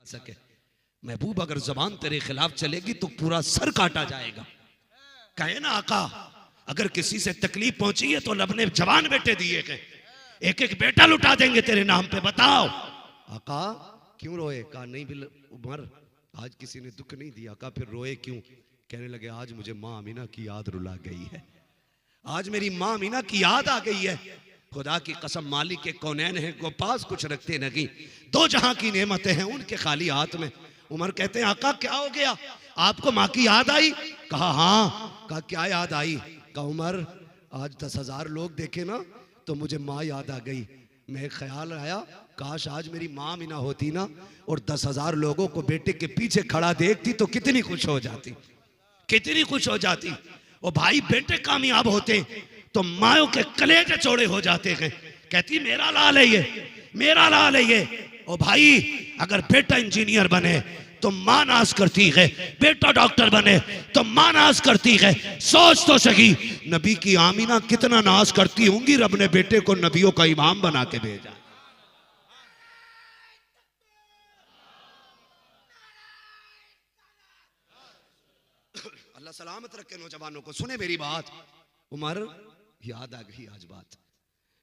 सके। महबूब अगर जबान तेरे खिलाफ चलेगी तो पूरा सर काटा जाएगा। कहे ना आका, अगर किसी से तकलीफ पहुंची है तो रब ने जवान बेटे दिए हैं, एक एक बेटा लुटा देंगे तेरे नाम पे। बताओ आका क्यों रोए? कहा नहीं बिल उमर, आज किसी ने दुख नहीं दिया। कहा फिर रोए क्यों? कहने लगे आज मुझे माँ अमीना की याद रुला गई है, आज मेरी माँ अमीना की याद आ गई है। खुदा की कसम मालिक के कौनैन है को पास कुछ रखते नहीं, दो जहां की नेमतें हैं उनके खाली हाथ में। उमर कहते हैं आका क्या हो गया, आपको माँ की याद आई? कहा हाँ। कहा क्या याद आई? कहा उमर आज 10,000 लोग देखे ना तो मुझे माँ याद आ गई। मैं ख्याल आया काश आज मेरी माँ अमीना होती ना और 10,000 लोगों को बेटे के पीछे खड़ा देखती तो कितनी खुश हो जाती, कितनी खुश हो जाती। और भाई बेटे कामयाब होते तो मायों के कलेजे चौड़े हो जाते हैं। कहती मेरा लाल है ये, मेरा लाल है ये। और भाई अगर बेटा इंजीनियर बने तो मां नाज करती है, बेटा डॉक्टर बने तो मां नाज करती है। सोच तो सही नबी की आमीना कितना नाज करती होंगी, रब ने बेटे को नबियों का इमाम बना के भेजा। अल्लाह सलामत रखे नौजवानों को। सुने मेरी बात, उमर याद आ गई आज बात,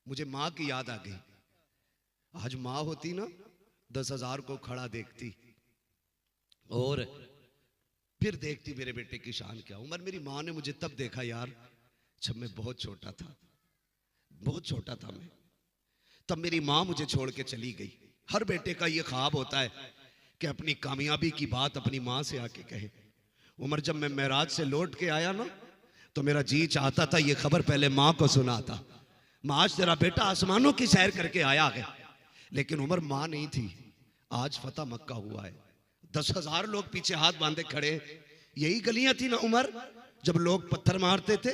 मुझे माँ की याद आ गई। आज माँ होती ना 10,000 को खड़ा देखती और फिर देखती मेरे बेटे की शान क्या। उमर मेरी माँ ने मुझे तब देखा यार जब मैं बहुत छोटा था, बहुत छोटा था मैं, तब मेरी माँ मुझे छोड़ के चली गई। हर बेटे का ये ख्वाब होता है कि अपनी कामयाबी की बात अपनी माँ से आके कहे। उमर जब मैं मेराज से लौट के आया ना तो मेरा जी चाहता था ये खबर पहले माँ को सुनाता, माँ आज तेरा बेटा आसमानों की सैर करके आया है। लेकिन उमर माँ नहीं थी। आज फतह मक्का हुआ है, 10,000 लोग पीछे हाथ बांधे खड़े। यही गलियां थी ना उमर जब लोग पत्थर मारते थे,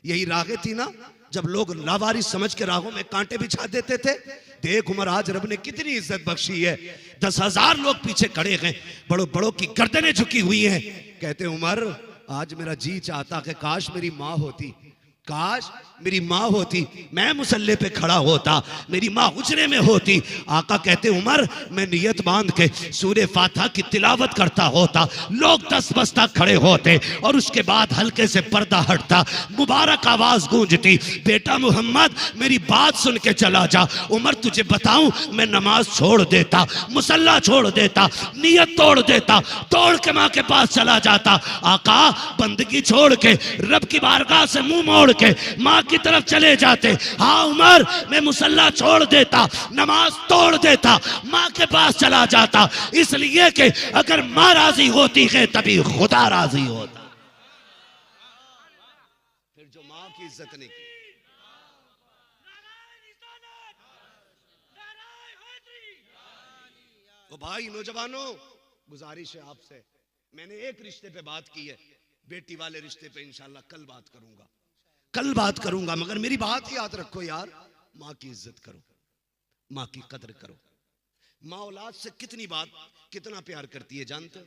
यही राहें थी ना जब लोग लावारिस समझ के राहों में कांटे बिछा देते थे। देख उमर आज रब ने कितनी इज्जत बख्शी है, 10,000 लोग पीछे खड़े हैं, बड़ों बड़ों की गर्दनें झुकी हुई हैं। कहते उमर आज मेरा जी चाहता कि काश मेरी माँ होती, काश मेरी माँ होती, मैं मुसल्ले पे खड़ा होता, मेरी माँ हुजरे में होती। आका कहते उमर मैं नियत बांध के सूरे फातिहा की तिलावत करता होता, लोग 10 बस्ता खड़े होते और उसके बाद हल्के से पर्दा हटता, मुबारक आवाज गूंजती, बेटा मोहम्मद मेरी बात सुन के चला जा। उमर तुझे बताऊं मैं नमाज छोड़ देता, मुसल्ला छोड़ देता, नियत तोड़ देता, तोड़ के माँ के पास चला जाता। आका बंदगी छोड़ के रब की बारगाह से मुंह मोड़ के माँ की तरफ चले जाते। हाँ उमर मैं मुसल्ला छोड़ देता, नमाज तोड़ देता, माँ के पास चला जाता, इसलिए कि अगर माँ राजी होती है तभी खुदा राजी होता। फिर जो माँ की इज्जत नहीं की, तो भाई नौजवानों गुजारिश है आपसे, मैंने एक रिश्ते पे बात की है, बेटी वाले रिश्ते पे इंशाल्लाह कल बात करूंगा, कल बात करूंगा। मगर मेरी बात याद रखो यार, माँ की इज्जत करो, माँ की कदर करो। माँ औलाद से कितनी बात कितना प्यार करती है जानते हो?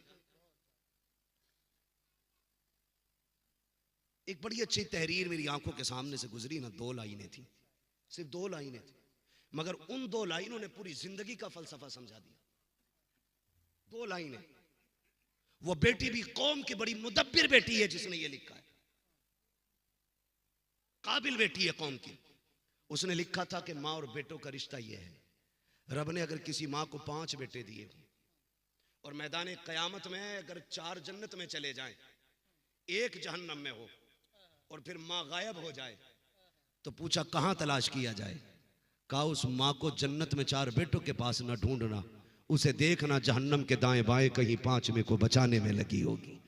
एक बड़ी अच्छी तहरीर मेरी आंखों के सामने से गुजरी ना, 2 लाइनें थी, सिर्फ 2 लाइनें थी, मगर उन 2 लाइनों ने पूरी जिंदगी का फलसफा समझा दिया। 2 लाइनें। वो बेटी भी कौम की बड़ी मुदब्बिर बेटी है जिसने ये लिखा है, काबिल बेटी है कौम की। उसने लिखा था कि माँ और बेटों का रिश्ता यह है, रब ने अगर किसी माँ को 5 बेटे दिए और मैदान कयामत में अगर 4 जन्नत में चले जाएं, 1 जहन्नम में हो और फिर माँ गायब हो जाए तो पूछा कहां तलाश किया जाए? कहा उस माँ को जन्नत में 4 बेटों के पास ना ढूंढना, उसे देखना जहन्नम के दाएं बाएं कहीं 5वें को बचाने में लगी होगी।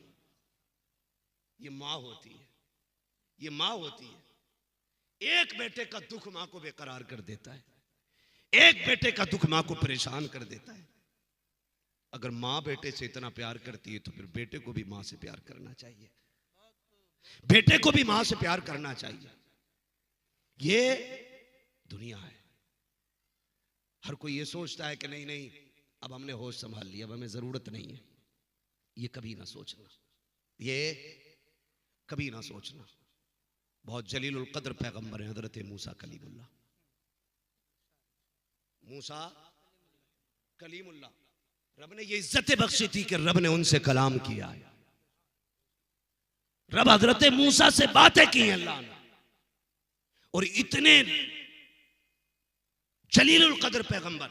ये माँ होती है, ये माँ होती है। एक बेटे का दुख माँ को बेकरार कर देता है, एक बेटे का दुख माँ को परेशान कर देता है। अगर माँ बेटे से इतना प्यार करती है तो फिर बेटे को भी माँ से प्यार करना चाहिए, बेटे को भी माँ से प्यार करना चाहिए। ये दुनिया है। हर कोई ये सोचता है कि नहीं नहीं अब हमने होश संभाल लिया, अब हमें जरूरत नहीं है। ये कभी ना सोचना, ये कभी ना सोचना। बहुत जलीलुल कद्र पैगंबर है हजरत मूसा कलीमुल्लाह, मूसा कलीमुल्लाह। रब ने ये इज्जत बख्शी थी कि रब ने उनसे कलाम किया है। रब हजरत मूसा से बातें की अल्लाह ने, और इतने जलीलुल कद्र पैगंबर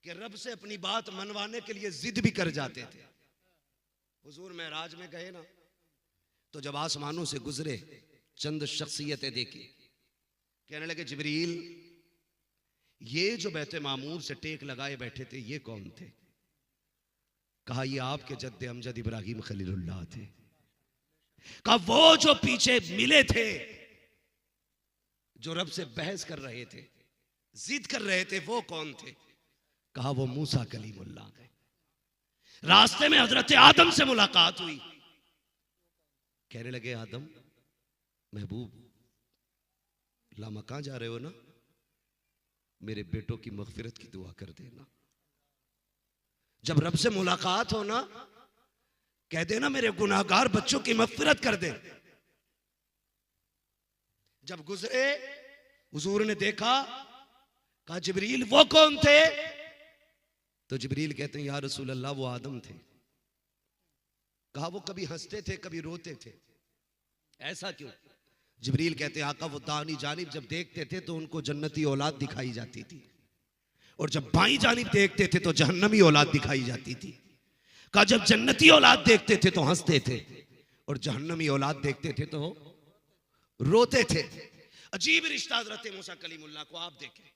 कि रब से अपनी बात मनवाने के लिए जिद भी कर जाते थे। हुजूर मेराज में गए ना, तो जब आसमानों से गुजरे चंद शख्सियतें देखी, कहने लगे जिब्रील ये जो बैत मामूर से टेक लगाए बैठे थे ये कौन थे? कहा ये आपके जद्दे अमजद इब्राहिम खलीलुल्लाह थे। कहा वो जो पीछे मिले थे, जो रब से बहस कर रहे थे, जिद कर रहे थे, वो कौन थे? कहा वो मूसा कलीमुल्लाह थे। रास्ते में हजरत आदम से मुलाकात हुई, कहने लगे आदम महबूब लामा कहां जा रहे हो ना, मेरे बेटों की मगफिरत की दुआ कर देना। जब रब से मुलाकात हो ना, कह देना मेरे गुनाहगार बच्चों की मगफिरत कर दे। जब गुजरे हुजूर ने देखा, कहा जिब्रील वो कौन थे? तो जिब्रील कहते हैं या रसूल अल्लाह वो आदम थे। कहा वो कभी हंसते थे कभी रोते थे, ऐसा क्यों? जिब्रील कहते हैं आका वो दानी जानिब जब देखते थे तो उनको जन्नती औलाद दिखाई जाती थी, और जब बाईं जानिब देखते थे तो जहन्नमी औलाद दिखाई जाती थी। कहा जब जन्नती औलाद देखते थे तो हंसते थे, और जहन्नमी औलाद देखते थे तो रोते थे। अजीब रिश्ता हजरत मूसा कलीमुल्लाह को आप देखें।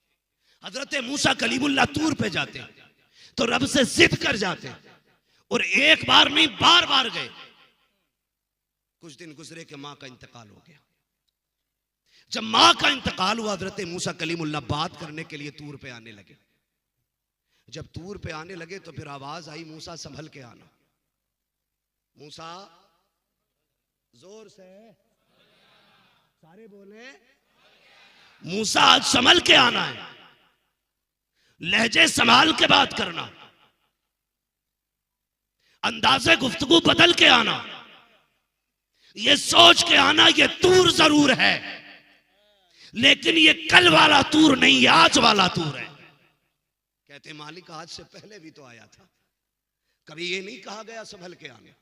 हजरत मूसा कलीमुल्लाह तूर पे जाते तो रब से जिद कर जाते, और एक बार नहीं बार बार गए। कुछ दिन गुजरे कि मां का इंतकाल हो गया। जब मां का इंतकाल हुआ, हजरत मूसा कलीमुल्लाह बात करने के लिए तूर पे आने लगे। जब तूर पे आने लगे तो फिर आवाज आई मूसा संभल के आना। मूसा जोर से सारे बोले मूसा आज संभल के आना है, लहजे संभाल के बात करना, अंदाजे गुफ्तगू बदल के आना, ये सोच के आना ये तूर जरूर है, लेकिन ये कल वाला तूर नहीं, ये आज वाला तूर है। कहते मालिक आज से पहले भी तो आया था, कभी ये नहीं कहा गया संभल के आना,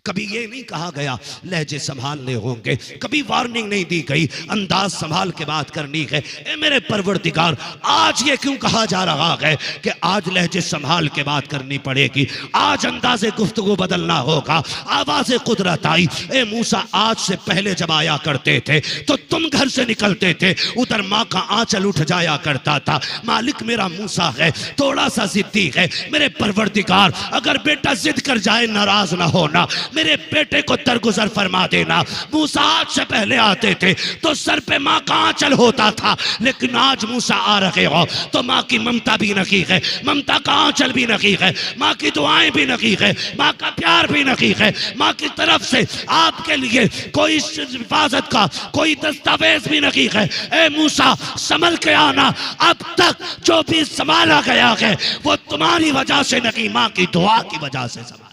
कभी ये नहीं कहा गया लहजे संभालने होंगे, कभी वार्निंग नहीं दी गई अंदाज संभाल के बात करनी है। ए मेरे परवरदिगार, आज ये क्यों कहा जा रहा है कि आज लहजे संभाल के बात करनी पड़ेगी, आज अंदाजे गुफ्तगू बदलना होगा, आवाज़े कुदरत आई। ए मूसा आज से पहले जब आया करते थे तो तुम घर से निकलते थे, उधर माँ का आंचल उठ जाया करता था। मालिक मेरा मूसा है थोड़ा सा जिद्दी है, मेरे परवरदिगार अगर बेटा जिद कर जाए नाराज ना होना, मेरे बेटे को दरगुजर फरमा देना। मूसा आज से पहले आते थे तो सर पे माँ का आंचल होता था, लेकिन आज मूसा आ रहे हो तो माँ की ममता भी नहीं है, ममता का आंचल भी नहीं है, माँ की दुआएं भी नहीं है, माँ का प्यार भी नहीं है, माँ की तरफ से आपके लिए कोई हिफाजत का कोई दस्तावेज भी नहीं है। ए मूसा संभल के आना, अब तक जो भी संभाला गया है वो तुम्हारी वजह से नहीं, माँ की दुआ की वजह से संभाला।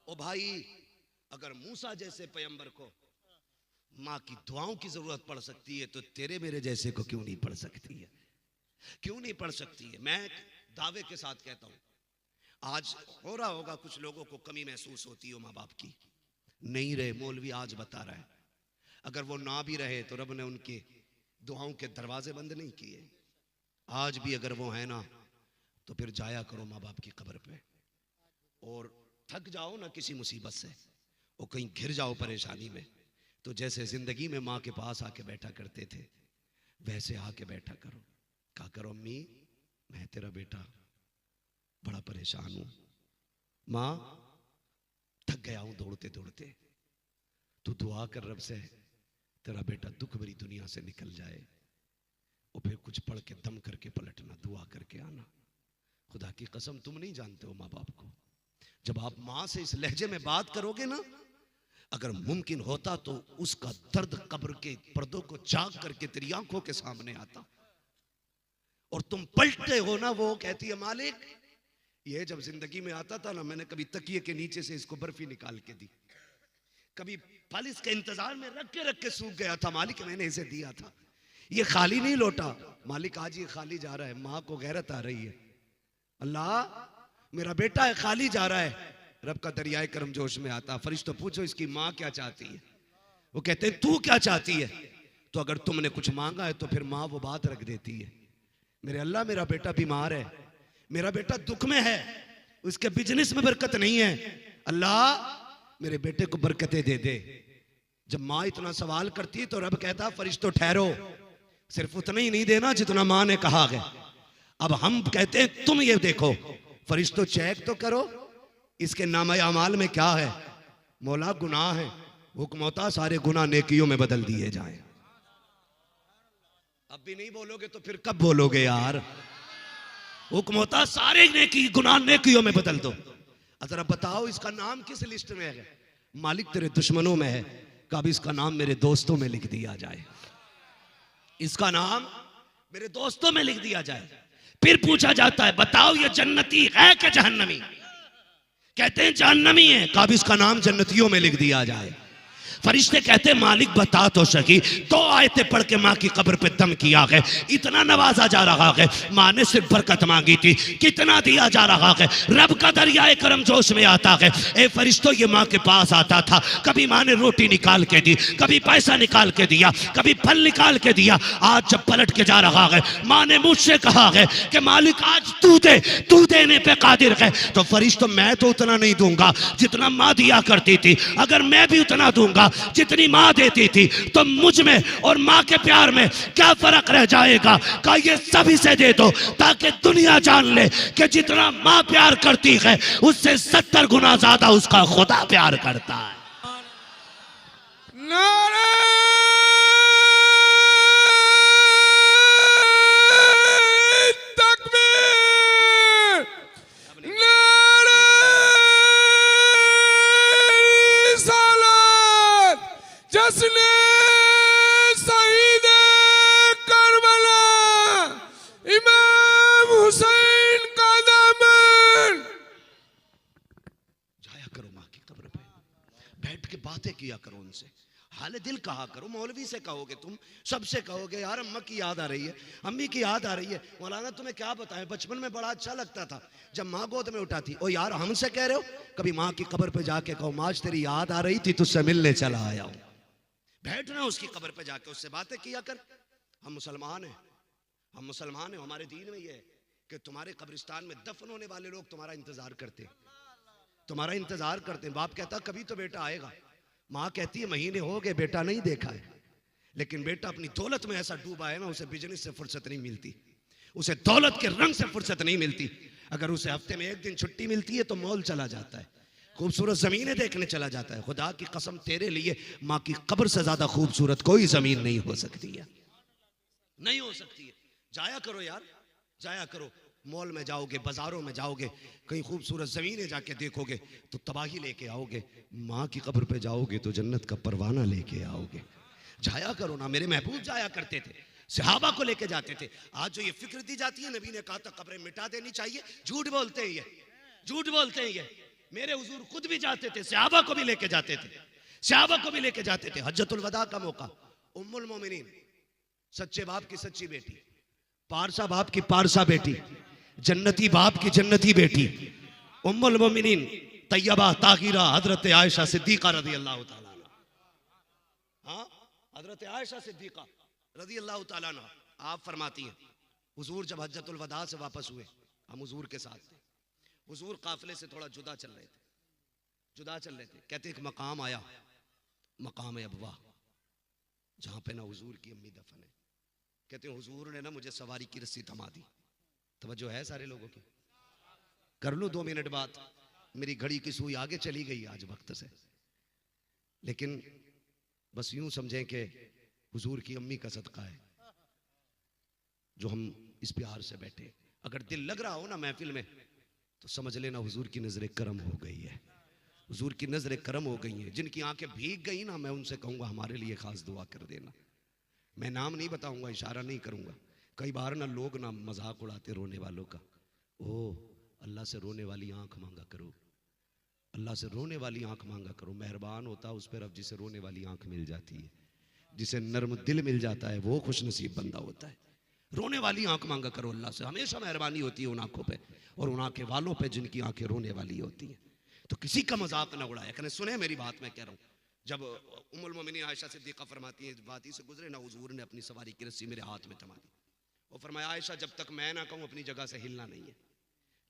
ओ भाई, अगर मूसा जैसे पैगंबर को माँ की दुआओं की जरूरत पड़ सकती है तो तेरे मेरे जैसे को क्यों नहीं पड़ सकती है? क्यों नहीं पड़ सकती है? मैं दावे के साथ कहता हूं, आज हो रहा होगा कुछ लोगों को कमी महसूस होती हो माँ बाप की, नहीं रहे, मौलवी आज बता रहा है, अगर वो ना भी रहे तो रब ने उनके दुआओं के दरवाजे बंद नहीं किए। आज भी अगर वो है ना तो फिर जाया करो माँ बाप की कब्र पे, और थक जाओ ना किसी मुसीबत से, और कहीं घिर जाओ परेशानी में, तो जैसे जिंदगी में माँ के पास आके बैठा करते थे वैसे आके बैठा करो। कहा करो अम्मी मैं तेरा बेटा बड़ा परेशान हूं, माँ थक गया हूं दौड़ते दौड़ते, तू दुआ कर रब से तेरा बेटा दुख भरी दुनिया से निकल जाए, और फिर कुछ पढ़ के दम करके पलटना, दुआ करके आना। खुदा की कसम तुम नहीं जानते हो माँ बाप को, जब आप माँ से इस लहजे में बात करोगे ना, अगर मुमकिन होता तो उसका दर्द कब्र के पर्दों को झांक करके तेरी आंखों के सामने आता, और तुम पलटते हो ना, वो कहती है मालिक ये जब जिंदगी में आता था ना, मैंने कभी तकिए के नीचे से इसको बर्फी निकाल के दी, कभी फालिस के इंतजार में रख के सूख गया था, मालिक मैंने इसे दिया था, ये खाली नहीं लौटा, मालिक आज ये खाली जा रहा है। माँ को गैरत आ रही है, अल्लाह मेरा बेटा है खाली जा रहा है। रब का दरियाए करम जोश में आता। फरिश्तों पूछो इसकी माँ क्या चाहती है। वो कहते हैं तू क्या चाहती है। तो अगर तुमने कुछ मांगा है तो फिर माँ वो बात रख देती है। मेरे अल्लाह मेरा बेटा बीमार है, मेरा बेटा दुख में है, उसके बिजनेस में बरकत नहीं है, अल्लाह मेरे बेटे को बरकतें दे दे। जब माँ इतना सवाल करती है तो रब कहता फरिश्तों ठहरो, सिर्फ उतना ही नहीं देना जितना माँ ने कहा है। अब हम कहते हैं तुम ये देखो, फरिश्तों चेक तो करो इसके नामे अमाल में क्या है। मौला गुनाह है, हुक्म होता सारे गुनाह नेकियों में बदल दिए जाएं। अब भी नहीं बोलोगे तो फिर कब बोलोगे यार। हुक्म होता सारे नेकी गुनाह नेकियों में बदल दो। जरा बताओ इसका नाम किस लिस्ट में है। मालिक तेरे दुश्मनों में है, कब इसका नाम मेरे दोस्तों में लिख दिया जाए, इसका नाम मेरे दोस्तों में लिख दिया जाए। फिर पूछा जाता है बताओ ये जन्नती है कि जहन्नमी। कहते हैं जहन्नमी है, कब इसका नाम जन्नतियों में लिख दिया जाए। फरिश्ते कहते मालिक बता तो सकी। तो आयतें पढ़ के माँ की कब्र पे दम किया है, इतना नवाजा जा रहा है। माँ ने सिर्फ बरकत मांगी थी, कितना दिया जा रहा है। रब का दरियाए करम जोश में आता है। ए फरिश्तों ये माँ के पास आता था, कभी माँ ने रोटी निकाल के दी, कभी पैसा निकाल के दिया, कभी फल निकाल के दिया। आज जब पलट के जा रहा है, माँ ने मुझसे कहा है कि मालिक आज तू दे, तू देने पे कादिर है। तो फरिश्तों मैं तो उतना नहीं दूंगा जितना माँ दिया करती थी। अगर मैं भी उतना दूंगा जितनी माँ देती थी तो मुझ में और माँ के प्यार में क्या फर्क रह जाएगा। का ये सभी से दे दो ताकि दुनिया जान ले कि जितना माँ प्यार करती है उससे 70 गुना ज्यादा उसका खुदा प्यार करता है। नारे तकबीर, नारे रिसालत, जश्न शहीद करबला इमाम हुसैन का दामन। जाया करो माँ की कब्र पे, बैठ के बातें किया करो उनसे, हाल दिल कहा करो। मौलवी से कहोगे, तुम सबसे कहोगे यार अम्मा की याद आ रही है, अम्मी की याद आ रही है। मौलाना तुम्हें क्या बताएं, बचपन में बड़ा अच्छा लगता था जब माँ गोद में उठाती। ओ यार हमसे कह रहे हो, कभी माँ की कब्र पे जाके कहो माँ आज तेरी याद आ रही थी, तुझसे मिलने चला आया हूं। बैठना उसकी कब्र पे जाके उससे बातें किया कर। हम मुसलमान हैं, हम मुसलमान हैं, हमारे दीन में ये है कि तुम्हारे कब्रिस्तान में दफन होने वाले लोग तुम्हारा इंतजार करते हैं, तुम्हारा इंतजार करते हैं। बाप कहता कभी तो बेटा आएगा, माँ कहती है महीने हो गए बेटा नहीं देखा है। लेकिन बेटा अपनी दौलत में ऐसा डूबा है ना, उसे बिजनेस से फुर्सत नहीं मिलती, उसे दौलत के रंग से फुर्सत नहीं मिलती। अगर उसे हफ्ते में एक दिन छुट्टी मिलती है तो मॉल चला जाता है, खूबसूरत जमीनें देखने चला जाता है। खुदा की कसम तेरे लिए माँ की कब्र से ज्यादा खूबसूरत कोई जमीन नहीं हो सकती है, नहीं हो सकती है। जाया करो यार, जाया करो। मॉल में जाओगे, बाजारों में जाओगे, कहीं खूबसूरत जमीनें जाके देखोगे तो तबाही लेके आओगे। माँ की कब्र पे जाओगे तो जन्नत का परवाना लेके आओगे। जाया करो ना, मेरे महबूब जाया करते थे, सहाबा को लेके जाते थे। आज जो ये फिक्र दी जाती है, नबी ने कहा था कब्रें मिटा देनी चाहिए, झूठ बोलते हैं ये, झूठ बोलते हैं ये। मेरे हुजूर खुद भी जाते थे, सहाबा को भी लेके जाते थे, सहाबा को भी लेके जाते थे। हज्जतुल वदा का मौका, उम्मुल मोमिनीन, सच्चे बाप की सच्ची बेटी, पारसा बाप की पारसा बेटी, जन्नती बाप की जन्नती बेटी, उम्मुल मोमिनीन तैयबा ताहिरा हजरत आयशा सिद्दीका रजी अल्लाह तआला अन्हा। हाँ, हजरत आयशा सिद्दीका रजी अल्लाह तआला अन्हा, आप फरमाती हैं हुजूर जब हज्जतुल वदा से वापस हुए, हम हुजूर के साथ थे, हुजूर काफिले से थोड़ा जुदा चल रहे थे, जुदा चल रहे थे। कहते एक मकाम आया, मकाम अबवा, जहां पे ना हुजूर की अम्मी दफन है। कहते हैं हुजूर ने ना मुझे सवारी की रस्सी थमा दी। तवज्जो है सारे लोगों की, कर लूं 2 मिनट बाद, मेरी घड़ी की सुई आगे चली गई आज वक्त से। लेकिन बस यूं समझें कि हुजूर की अम्मी का सदका है जो हम इस प्यार से बैठे। अगर दिल लग रहा हो ना महफिल में तो समझ लेना हुजूर की नजरें करम हो गई है, हुजूर की नजरें करम हो गई हैं। जिनकी आंखें भीग गई ना, मैं उनसे कहूंगा हमारे लिए खास दुआ कर देना। मैं नाम नहीं बताऊंगा, इशारा नहीं करूंगा। कई बार ना लोग ना मजाक उड़ाते रोने वालों का, ओ अल्लाह से रोने वाली आंख मांगा करो, अल्लाह से रोने वाली आंख मांगा करो। मेहरबान होता उस पर रब जिसे रोने वाली आंख मिल जाती है, जिसे नर्म दिल मिल जाता है वो खुश नसीब बंदा होता है। रोने वाली आंख मांगा करो अल्लाह से, हमेशा मेहरबानी होती है उन आंखों पे और उन आंखें वालों पे जिनकी आंखें रोने वाली होती हैं। तो किसी का मजाक ना उड़ाया करें। सुने मेरी बात, मैं कह रहा हूँ, जब उम्मुल मोमिनीन आयशा सिद्दीक़ा फरमाती है, बात ही से गुजरे ना, हुजूर ने अपनी सवारी की रस्सी मेरे हाथ में थमा दी और फरमाया आयशा जब तक मैं ना कहूँ अपनी जगह से हिलना नहीं है।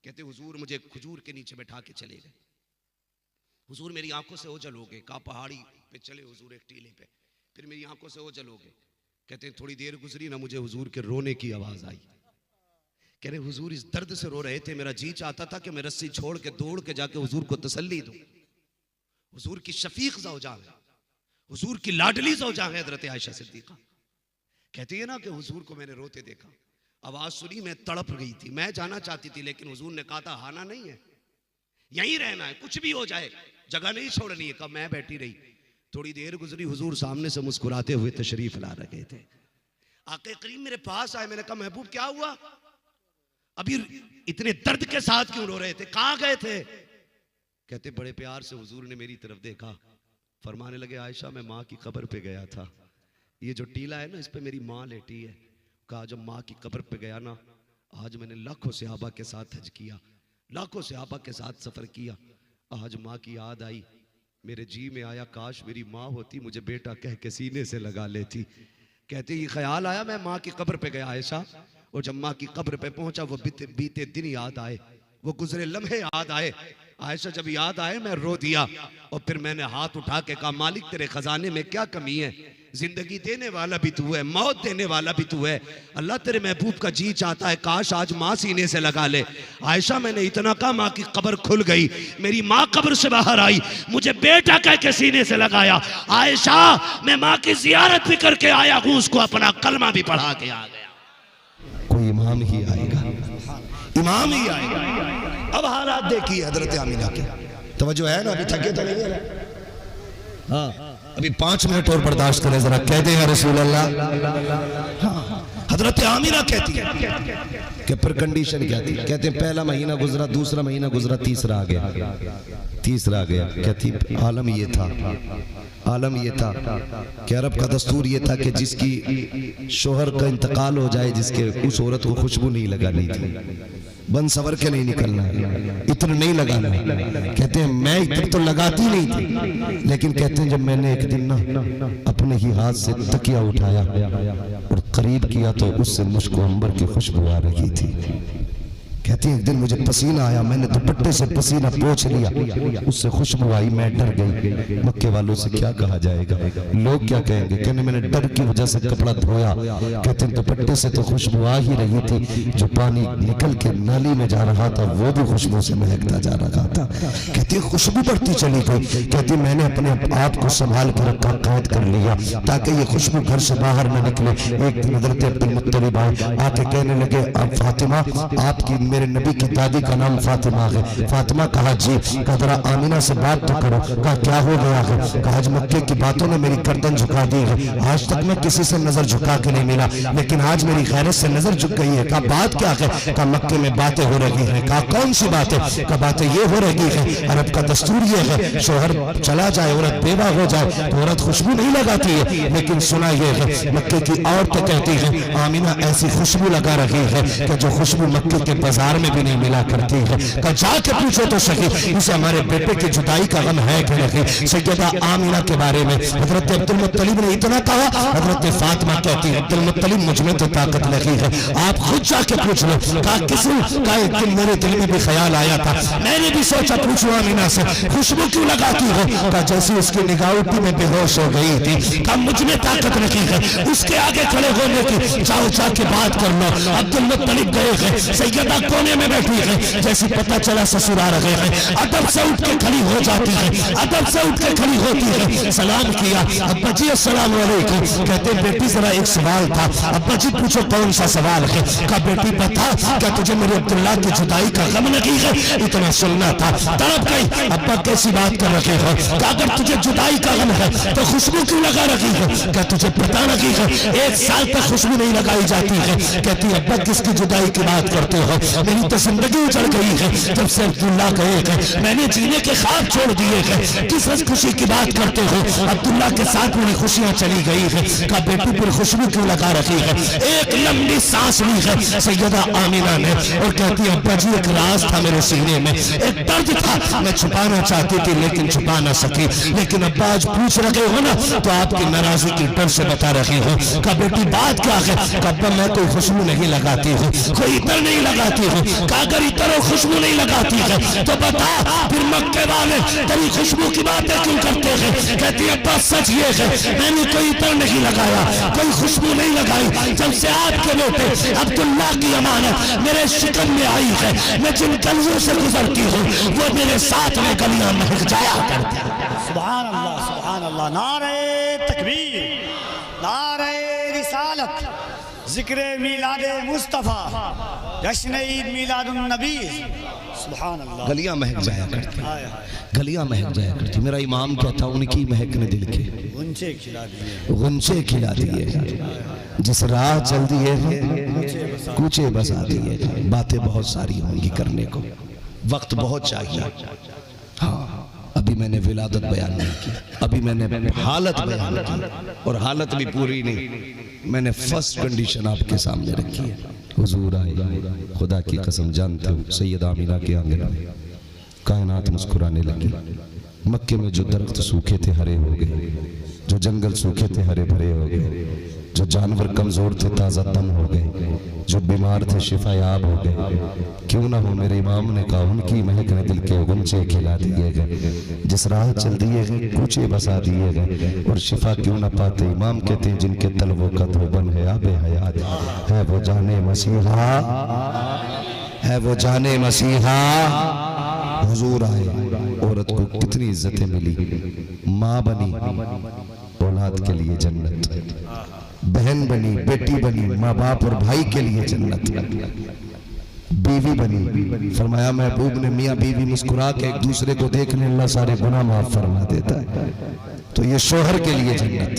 कहते हुजूर मुझे खजूर के नीचे बैठा के चले गए। हुजूर मेरी आंखों से ओझल हो गए, कहा पहाड़ी पे चले हुजूर एक टीले पे, फिर मेरी आंखों से ओझल हो गए। कहते थोड़ी देर गुजरी ना, मुझे हुजूर के रोने की आवाज आई। कह रहे हुजूर इस दर्द से रो रहे थे, मेरा जी चाहता था कि मैं रस्सी छोड़ के दौड़ के जाके हुजूर को तसल्ली दूं। हुजूर की शफीक ज़ौजा है, हुजूर की लाडली ज़ौजा है हज़रत आयशा सिद्दीक़ा। कहती है ना कि हुजूर को मैंने रोते देखा, आवाज सुनी, मैं तड़प गई थी, मैं जाना चाहती थी लेकिन हुजूर ने कहा था आना नहीं है, यहीं रहना है, कुछ भी हो जाए जगह नहीं छोड़नी है। कहा मैं बैठी रही। थोड़ी देर गुजरी, हुजूर सामने से मुस्कुराते हुए तशरीफ ला रहे थे। आके करीम मेरे पास आए, मैंने कहा महबूब क्या हुआ, अभी इतने दर्द के साथ क्यों रो रहे थे, कहां गए थे। कहते बड़े प्यार से हुजूर ने मेरी तरफ देखा, फरमाने लगे आयशा मैं माँ की कब्र पे गया था, ये जो टीला है ना इस पे मेरी माँ लेटी है। कहा जब माँ की कब्र पे गया ना, आज मैंने लाखों सहाबा के साथ हज किया, लाखों सहाबा के साथ सफर किया, आज माँ की याद आई, मेरे जी में आया काश मेरी माँ होती, मुझे बेटा कह के सीने से लगा लेती। कहते ये ख्याल आया, मैं माँ की कब्र पे गया आयशा, और जब माँ की कब्र पे पहुंचा वो बीते दिन याद आए, वो गुजरे लम्हे याद आए। आयशा जब याद आए मैं रो दिया और फिर मैंने हाथ उठा के कहा मालिक तेरे खजाने में क्या कमी है, जिंदगी देने वाला भी तू है, मौत देने वाला भी तू है। अल्लाह तेरे महबूब का जी चाहता है काश आज माँ सीने से लगा ले। आयशा मैंने इतना कहा, माँ की कब्र खुल गई, मेरी माँ कब्र से बाहर आई, मुझे बेटा कह के सीने से लगाया। आयशा मैं माँ की जियारत भी करके आया हूँ, उसको अपना कलमा भी पढ़ा के आ गया। कोई इमाम ही आएगा, इमाम ही आएगा। अब हालात देखिए हजरत आमिना के, तवज्जो है ना, अभी थके तो नहीं है। हाँ अभी 5 मिनट और बर्दाश्त करें जरा, कहते हैं रसूल अल्लाह। हाँ हजरत आमिना कहती है कि पर कंडीशन क्या थी, कहते हैं पहला महीना गुजरा, दूसरा महीना गुजरा, तीसरा आ गया। कहती आलम ये था, आलम ये था कि अरब का दस्तूर ये था कि जिसकी शोहर का इंतकाल हो जाए, जिसके उस औरत को खुशबू नहीं लगानी थी, बन सवर के नहीं निकलना, इत्र नहीं लगाना। कहते हैं मैं इत्र तो लगाती नहीं थी, लेकिन कहते हैं जब मैंने एक दिन ना अपने ही हाथ से तकिया उठाया और करीब किया तो उससे मुझको अंबर की खुशबू आ रही थी। कहती है एक दिन मुझे पसीना आया, मैंने दुपट्टे से पसीना पोंछ लिया, उससे खुशबू आई, मैं डर गई। मक्के वालों से क्या कहा जाएगा, लोग क्या कहेंगे, कहने मैंने डर की वजह से कपड़ा धोया। कहते हैं दुपट्टे से तो खुशबू आ ही रही थी, जो पानी निकल के नाली में जा रहा था वो भी खुशबू से महकता जा रहा था। कहती है खुशबू बढ़ती चली गई। कहती मैंने अपने आप को संभाल कर रखा, कैद कर लिया ताकि ये खुशबू घर से बाहर न निकले। एक दिन हजरत अब्दुल मुत्तलिब आके कहने लगे अब फातिमा आपकी, मेरे नबी की दादी का नाम फातिमा है। फातिमा कहा जी, कहा जरा आमिना से बात तो करो। कहा क्या हो गया है, कहा आज मक्के की बातों ने मेरी गर्दन झुका दी है, आज तक मैं किसी से नजर झुका के नहीं मिला, लेकिन आज मेरी गैरत से नजर झुक गई है। कहा बात क्या है, कहा मक्के में बातें हो रही है। कहा कौन सी बातें, कहा बातें ये हो रही है, अरब का दस्तूर ये है शोहर चला जाए, औरत बेवा हो जाए तो औरत खुशबू नहीं लगाती है, लेकिन सुना ये है मक्के की औरतें कहती है आमिना ऐसी खुशबू लगा रही है कि जो खुशबू मक्के के बाजार में भी नहीं मिला करती है। कहा जाके पूछो तो सही उसे हमारे बेटे की जुदाई का गम है कि नहीं। सैयदा आमिना के बारे में हजरत अब्दुल मुत्तलिब ने इतना कहा, हजरत फातिमा कहती है अब्दुल मुत्तलिब मुझ में तो ताकत नहीं है, आप खुद जाके पूछ लो। कहा किसी का एक दिन मेरे दिल में भी ख्याल आया था, मैंने भी सोचा पूछो आमिना से खुशबू क्यों लगाती है। कहा जैसे उसकी निगाह उठी में बेहोश हो गई थी। कहा मुझ में ताकत नहीं है उसके आगे खड़े होने की, जाओ जाके बात कर लो। अब्दुल मुत्तलिब गए हैं, सैयदा कोने में बैठी है, जैसे पता चला ससुर आ रहे हैं, अदब से उठ के खड़ी हो जाती है, अदब से उठ के खड़ी होती है, सलाम किया, अब्बा जी अस्सलाम वालेकुम। कहते बेटी जरा एक सवाल था। अब्बा जी पूछो कौन सा सवाल है। कहा बेटी बता क्या तुझे मेरे अब्दुल्ला की जुदाई का गम नहीं है, इतना सुनना था। तड़प गई, अब्बा कैसी बात कर रहे हो, अगर तुझे जुदाई का गम है तो खुशबू क्यों लगा रही है। क्या तुझे पता नहीं है 1 साल तक खुशबू नहीं लगाई जाती है। कहती अब्बा किसकी जुदाई की बात करते हो, मेरी तो जिंदगी उजड़ गई है जब से अब्दुल्ला गए हैं, मैंने जीने के ख्वाब छोड़ दिए हैं। किस हंस खुशी की बात करते हो? अब्दुल्ला के साथ मेरी खुशियां चली गई है। का बेटी पर खुशबू क्यों लगा रखी है? एक लंबी सांस ली है सैयदा आमिना ने और कहती है अब्बा जी एक राज था मेरे सीने में, एक दर्द था, मैं छुपाना चाहती थी लेकिन छुपा ना सकी। लेकिन अब्बा आज पूछ रहे हो ना तो आपकी नाराजगी की डर से बता रही हूँ। का बेटी बात क्या है? अब्बा मैं कोई खुशबू नहीं लगाती हूँ, कोई इतर नहीं लगाती हूँ। का अगर इतर और खुशबू नहीं लगाती है तो बता फिर मक्के वाले तेरी खुशबू की बातें क्यों करते हैं? कहती अब्बा सच ये है मैंने कोई इतर नहीं लगाया, कोई खुशबू नहीं लगाई। जब से आपके बेटे अब्दुल्ला की अमानत मेरे शिकन में आई है, मैं जिन गलियों से गुजरती हूँ वो मेरे साथ में गलियां महक जाया करती हैं। सुभान अल्लाह, सुभान अल्लाह। नारे तकबीर, नारे रिसालत, जिक्र मिलादे मुस्तफ़ा, जश्न ईद मिलादुन नबी। सुभान अल्लाह। गलियां महक जाया करती, हाय हाय, गलियां महक जाया करती। मेरा इमाम कहता उनकी महक ने दिल के गुंचे खिला दिए, गुंचे खिला दिए। जिस राह चल दिए कूचे बसा दिए। बातें बहुत सारी होंगी करने को, वक्त बहुत चाहिए। हाँ अभी मैंने विलादत बयान नहीं की, अभी मैंने हालत बयान की और हालत भी पूरी नहीं, मैंने फर्स्ट कंडीशन आपके सामने रखी है। हुजूर आए, खुदा की कसम जानते हो सैयदा आमिना के आंगन में कायनात मुस्कुराने लगी। मक्के में जो दरख्त सूखे थे हरे हो गए, जो जंगल सूखे थे हरे भरे हो गए, जो जानवर कमजोर थे ताज़ा दम हो गए, जो बीमार थे शिफायाब हो गए। क्यों ना हो मेरे इमाम ने कहा उनकी महक ने दिल के गुंचे खिला दिए गए। जिस राह चल दिए गए कूचे बसा दिए गए और शिफा क्यों ना पाते। इमाम कहते हैं जिनके तलवों का धोबन है आबे हयात है वो जाने मसीहा, है वो जाने मसीहा। हुजूर आए, औरत को कितनी इज्जतें मिली। माँ बनी औलाद के लिए जन्नत, बहन बनी बेटी बनी माँ बाप और भाई के लिए जन्नत, बीवी बनी। फरमाया महबूब ने मियाँ बीवी मुस्कुरा के एक दूसरे को देखने अल्लाह सारे गुनाह माफ फरमा देता है, तो ये शोहर के लिए जन्नत।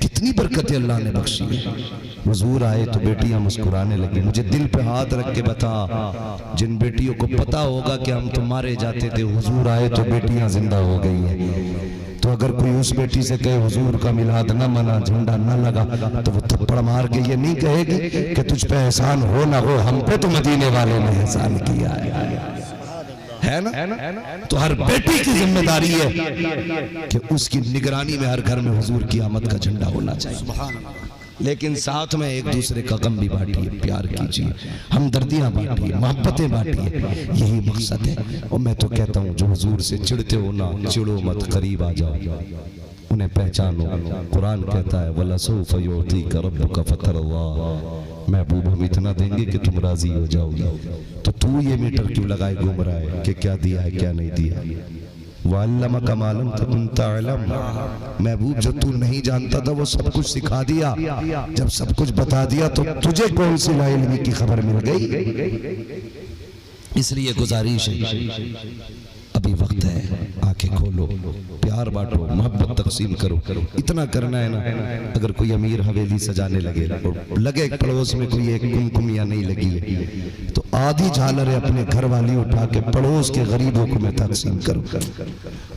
कितनी बरकतें अल्लाह ने बख्शी है। हुजूर आए तो बेटियां मुस्कुराने लगी। मुझे दिल पे हाथ रख के बता, जिन बेटियों को पता होगा कि हम तो मारे जाते थे, हुजूर आए तो बेटियां जिंदा हो गई हैं। तो अगर कोई उस बेटी से कहे हुजूर का मिलाद न मना, झंडा न लगा, तो वो थप्पड़ मार के ये नहीं कहेगी कि तुझ पे एहसान हो ना हो, हम पे तो मदीने वाले ने एहसान किया है ना। तो हर बेटी की जिम्मेदारी है कि उसकी निगरानी में हर घर में हुजूर की आमद का झंडा होना चाहिए। लेकिन साथ में एक दूसरे का गम भी बांटिए, प्यार कीजिए, हमदर्दियां बांटिए, मोहब्बतें बांटिए, यही मकसद है। और मैं तो कहता हूँ जो हुजूर से चिढ़ते हो ना, चिढ़ो मत, करीब आ जाओ, उन्हें पहचानो। कुरान कहता है वला सौफ युअतीका रब्बुका फतरल्लाह, महबूब हम इतना देंगे कि तुम राजी हो जाओगे। तो तू ये मीटर क्यों लगाए घूम रहा है कि क्या दिया है क्या नहीं दिया। वअल्लमका मा लम तकुन तअलम, महबूब जो तू नहीं जानता था वो सब कुछ सिखा दिया। जब सब कुछ बता दिया तो तुझे कौन सी लाइल्मी की खबर मिल गई। इसलिए गुजारिश है अभी वक्त है, आंखें खोलो, प्यार बांटो, मोहब्बत तकसीम करो। इतना करना है ना, अगर कोई अमीर हवेली सजाने लगे और लगे पड़ोस में कोई एक कुमकुमिया नहीं लगी है तो आधी झालर अपने घर वाली उठा के पड़ोस के गरीबों को में तकसीम करो।